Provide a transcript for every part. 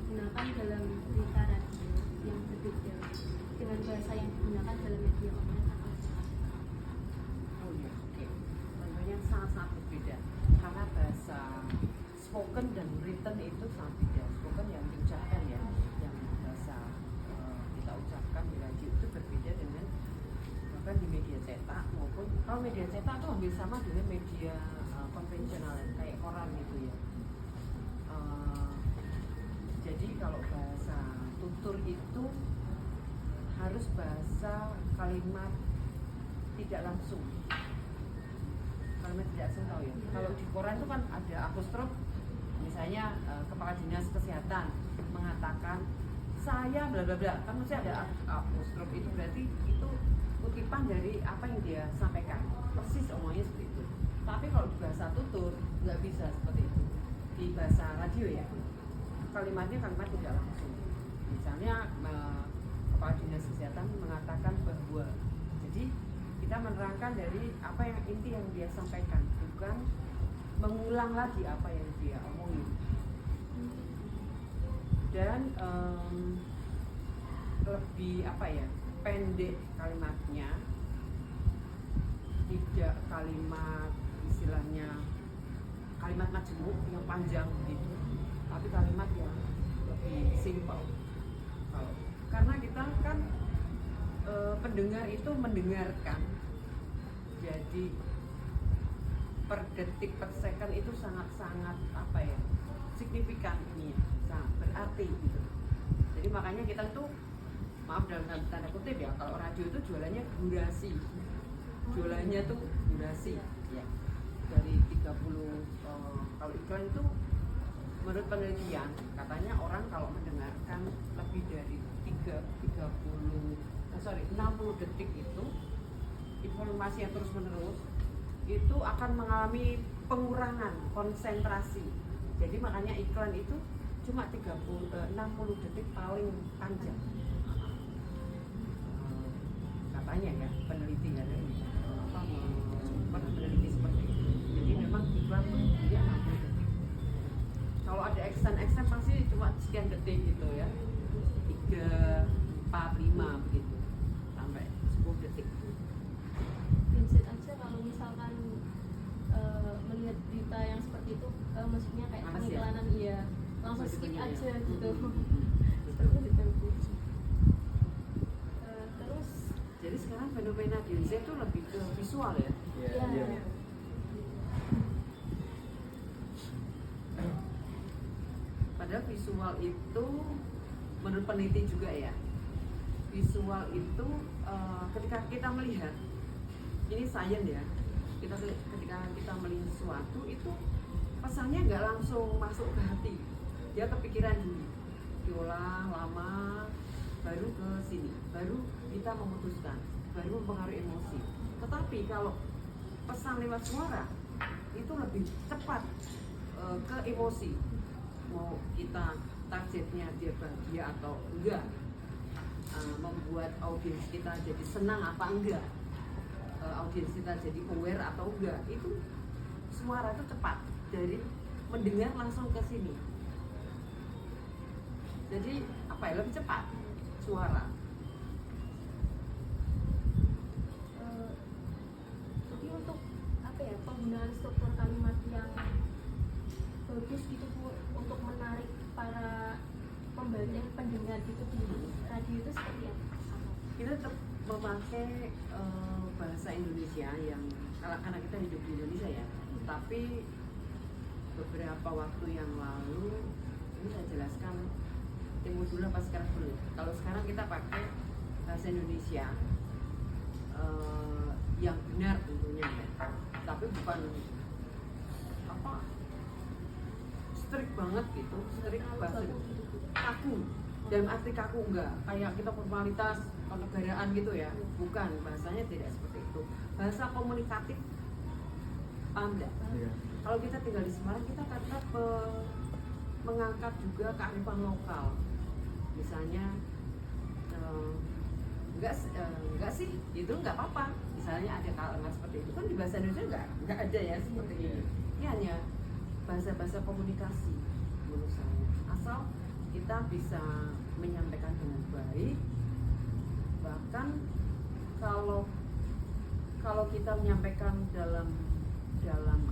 digunakan dalam berita radio yang berbeda dengan bahasa yang digunakan dalam media online atau Oh iya, oke. Tentunya sangat-sangat berbeda karena bahasa spoken dan written itu sangat beda. Spoken yang diucapkan ya, yang bahasa kita ucapkan di radio itu berbeda dengan bahkan di media cetak maupun kalau media cetak itu hampir sama dengan media konvensional kayak koran gitu ya. Jadi kalau bahasa tutur itu harus bahasa kalimat tidak langsung. Kalimat tidak langsung tahu ya. Kalau di koran itu kan ada apostrof, misalnya kepala dinas kesehatan mengatakan saya bla bla bla, kan mesti ada apostrof, itu berarti itu kutipan dari apa yang dia sampaikan, persis omongnya seperti itu. Tapi kalau di bahasa tutur nggak bisa seperti itu. Di bahasa radio ya, kalimatnya kalimat tidak langsung. Misalnya kepala dinas kesehatan mengatakan bahwa, jadi kita menerangkan dari apa yang inti yang dia sampaikan, bukan mengulang lagi apa yang dia omongin. Dan lebih apa ya, pendek kalimatnya, tidak kalimat istilahnya kalimat majemuk yang panjang gitu, tapi kalimat yang lebih simple. Karena kita kan pendengar itu mendengarkan, jadi per detik per second itu sangat-sangat apa ya, signifikan ini ya, sangat berarti gitu. Jadi makanya kita tuh, maaf dalam tanda kutip ya, kalau radio itu jualannya durasi, jualannya tuh durasi ya, dari 30 kalau iklan itu menurut penelitian katanya orang kalau mendengarkan lebih dari 60 detik itu informasi yang terus menerus itu akan mengalami pengurangan konsentrasi. Jadi makanya iklan itu cuma 60 detik paling panjang. Katanya ya penelitian pernah meneliti seperti itu. Jadi memang iklan tuh dia 60 detik. Kalau ada extend pasti cuma sekian detik gitu ya, 3, 4, 5 begitu sampai 10 detik. Vincent aja kalau misalkan melihat berita yang seperti itu, maksudnya kayak pengiklanan ya langsung skip aja gitu. Seperti itu. Terus jadi sekarang fenomena Gen Z itu lebih ke visual ya. ya. Padahal visual itu menurut peneliti juga ya, visual itu ketika kita melihat, ini sains ya, ketika kita melihat sesuatu itu pesannya nggak langsung masuk ke hati, dia kepikiran dulu, diolah lama, baru ke sini, baru kita memutuskan, baru mempengaruhi emosi. Tetapi kalau pesan lewat suara itu lebih cepat ke emosi, mau kita targetnya dia bahagia atau enggak, membuat audiens kita jadi senang apa enggak, audiens kita jadi aware atau enggak, itu suara itu cepat dari mendengar langsung ke sini. Jadi apa ya, lebih cepat suara. Jadi untuk apa ya, penggunaan struktur kalimat yang bagus gitu Bu, untuk menarik para pembaca pendengar gitu di radio itu seperti apa? Kita tetap memakai bahasa Indonesia yang karena kita hidup di Indonesia ya. Tapi beberapa waktu yang lalu, ini saya jelaskan timur dulu apa sekarang dulu. Kalau sekarang kita pakai bahasa Indonesia yang benar tentunya ya. Tapi bukan apa strict banget gitu, strict bahasa kaku. Dalam arti kaku enggak, kayak kita formalitas kenegaraan gitu ya, bukan, bahasanya tidak seperti itu. Bahasa komunikatif, paham enggak? Kalau kita tinggal di Semarang, kita tetap mengangkat juga kearifan lokal. Misalnya enggak sih, itu enggak apa-apa. Misalnya ada kalimat seperti itu, kan di bahasa Indonesia enggak ada ya seperti ini. Ini hanya bahasa-bahasa komunikasi menurut saya. Asal kita bisa menyampaikan dengan baik. Bahkan kalau kita menyampaikan dalam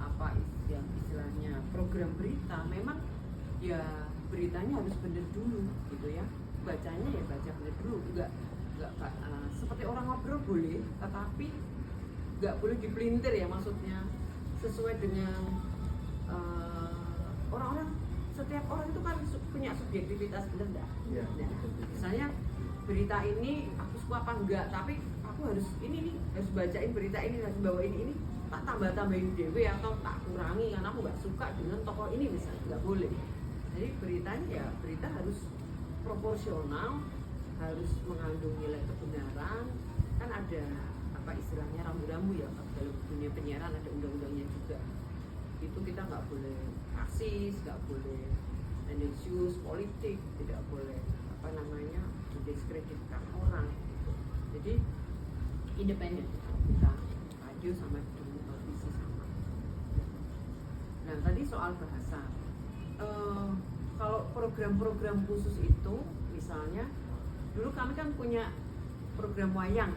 apa istilahnya program berita, memang ya beritanya harus benar dulu gitu ya, bacanya ya baca benar dulu, nggak seperti orang ngobrol boleh, tetapi nggak boleh dipelintir ya, maksudnya sesuai dengan orang-orang. Setiap orang itu kan punya subjektivitas, benar nggak? Iya. Nah, misalnya berita ini aku suka apa enggak, tapi aku harus ini nih, harus bacain berita ini, harus bawain ini, tak tambahin dewe atau tak kurangi karena aku nggak suka dengan tokoh ini, misalnya nggak boleh. Jadi beritanya ya berita harus proporsional, harus mengandung nilai kebenaran. Kan ada apa istilahnya rambu-rambu ya, dalam dunia penyiaran ada undang-undangnya juga. Itu kita nggak boleh rasis, nggak boleh tendensius politik, tidak boleh apa namanya mendiskreditkan orang gitu. Jadi independen kita radio sama televisi sama. Nah tadi soal bahasa, kalau program-program khusus itu misalnya dulu kami kan punya program wayang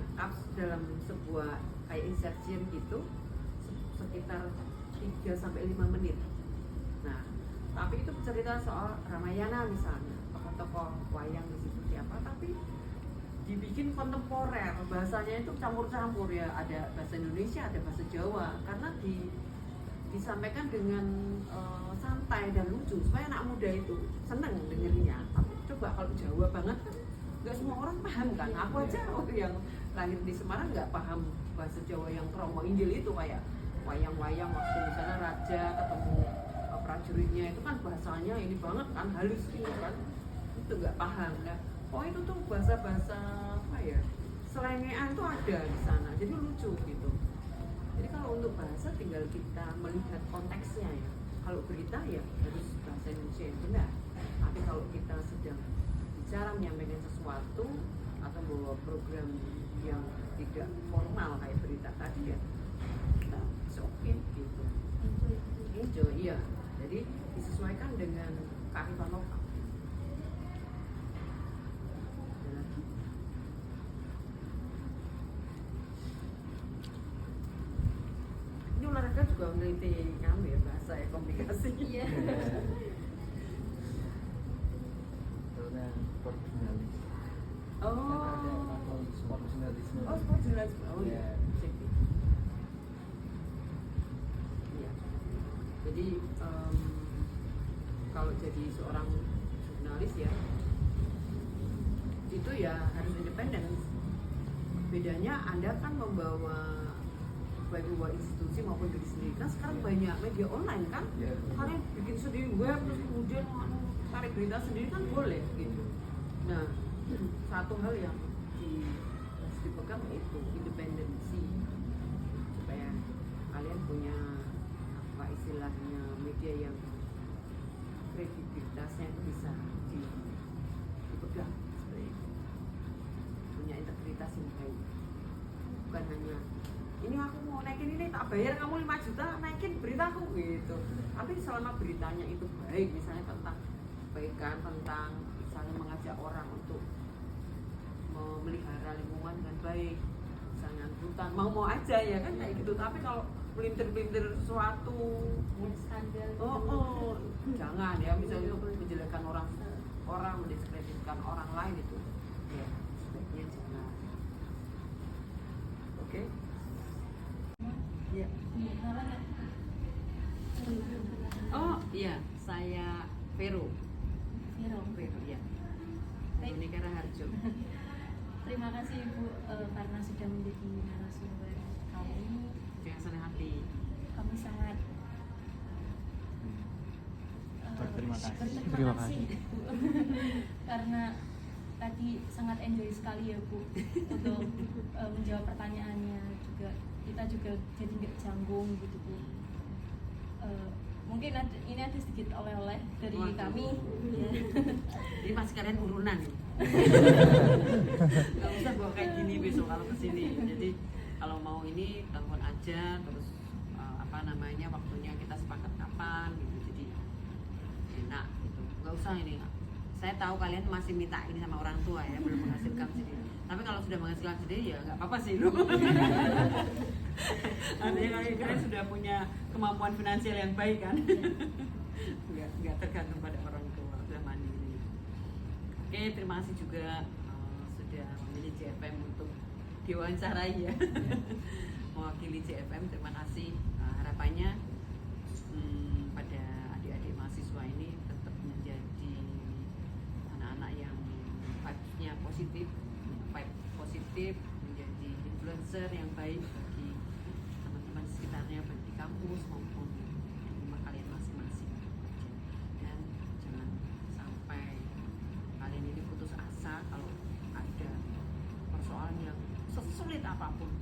dalam sebuah kayak insertion gitu sekitar 3-5 menit. Nah, tapi itu cerita soal Ramayana misalnya, tokoh-tokoh wayang di situ siapa, tapi dibikin kontemporer, bahasanya itu campur-campur ya, ada bahasa Indonesia, ada bahasa Jawa, karena disampaikan dengan santai dan lucu supaya anak muda itu seneng dengernya. Tapi coba kalau Jawa banget kan nggak semua orang paham kan. Aku aja waktu yang lahir di Semarang nggak paham bahasa Jawa yang kromo injil itu, kayak wayang-wayang waktu misalnya raja ketemu prajuritnya itu kan bahasanya ini banget kan, halus gitu kan, itu nggak paham. Nah, oh itu tuh bahasa-bahasa apa ya, selengean tuh ada di sana, jadi lucu gitu. Jadi kalau untuk bahasa tinggal kita melihat konteksnya ya. Kalau berita ya harus bahasa Indonesia yang benar. Tapi kalau kita sedang bicara menyampaikan sesuatu atau bawa program yang tidak formal kayak berita tadi ya, kita oke gitu. Enjoy, iya. Jadi disesuaikan dengan kearifan lokal. Ini olahraga juga meneliti kamu ya, bahasa ya, komunikasi. Iya. Karena sport jurnalis. Oh. Ada atau sport jurnalisme. Oh, sport jurnalisme. Oh iya. Iya. Jadi kalau jadi seorang jurnalis ya, itu ya harus independen. Bedanya Anda kan membawa baik membawa institusi maupun diri sendiri. Kan sekarang banyak media online kan, kalian bikin sendiri web terus kemudian tarik berita sendiri kan boleh gitu. Nah, satu hal yang harus dipegang itu independensi, supaya kalian punya apa istilahnya media yang kredibilitasnya itu bisa dipegang seperti itu, punya integritas yang baik, bukan hanya ini aku mau naikin ini tak bayar kamu 5 juta naikin beritaku gitu. Tapi selama beritanya itu baik, misalnya tentang kebaikan, tentang misalnya mengajak orang untuk memelihara lingkungan dengan baik, misalnya hutan, mau aja ya kan kayak gitu. Tapi kalau melintir-melintir sesuatu Skandal. Jangan ya, misalnya itu menjelekkan orang, mendiskreditkan orang lain itu ya sebaiknya jangan. Oke? Ya. Oh iya, saya Vero ya. Monika Raharjo. Terima kasih Ibu karena sudah menjadi narasumber kami. Dengan senang hati. Kami sangat Berterima kasih. Terima kasih Bu. Karena tadi sangat enjoy sekali ya Bu untuk menjawab pertanyaannya juga. Kita juga jadi nggak canggung gitu Bu. Mungkin ini ada sedikit oleh-oleh dari kami ya. Ini masih kalian urunan nih. Gak usah bawa kayak gini besok kalau kesini. Jadi kalau mau ini telepon aja, terus apa namanya waktunya kita sepakat kapan gitu. Jadi enak gitu. Gak usah ini saya tahu kalian masih minta ini sama orang tua ya, belum menghasilkan sendiri. Tapi kalau sudah menghasilkan sendiri ya nggak apa-apa sih lu. Artinya kalian sudah punya kemampuan finansial yang baik kan. Nggak tergantung pada orang tua, sudah mandiri. Oke, terima kasih juga sudah memilih JFM untuk diwawancarai ya. Mewakili JFM, terima kasih. Harapannya pada adik-adik mahasiswa ini tetap menjadi anak-anak yang vibe-nya positif, menjadi influencer yang baik bagi teman-teman sekitarnya, baik di kampus maupun di rumah kalian masing-masing. Dan jangan sampai kalian ini putus asa kalau ada persoalan yang sesulit apapun.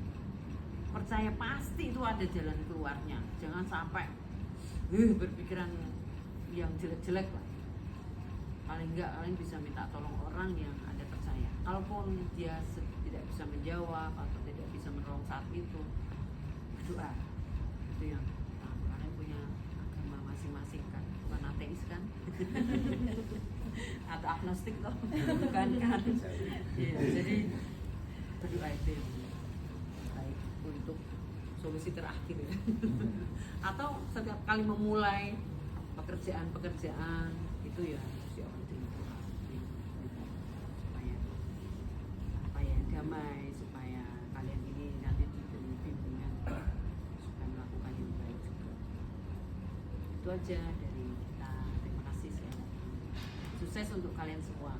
Percaya pasti itu ada jalan keluarnya. Jangan sampai berpikiran yang jelek-jelek lah. Paling enggak kalian bisa minta tolong orang yang Anda percaya. Kalaupun dia tidak bisa menjawab atau tidak bisa menolong saat itu, berdoa. Itu yang kalian punya agama masing-masing kan, bukan ateis kan? Atau agnostik toh, bukan kan? Iya, jadi berdoa itu yang baik untuk solusi terakhir ya. Atau setiap kali memulai pekerjaan itu ya siapa terima supaya damai, supaya kalian ini nanti diberi bimbingan supaya melakukan yang baik juga. Itu aja dari kita. Terima kasih sekali. Sukses untuk kalian semua.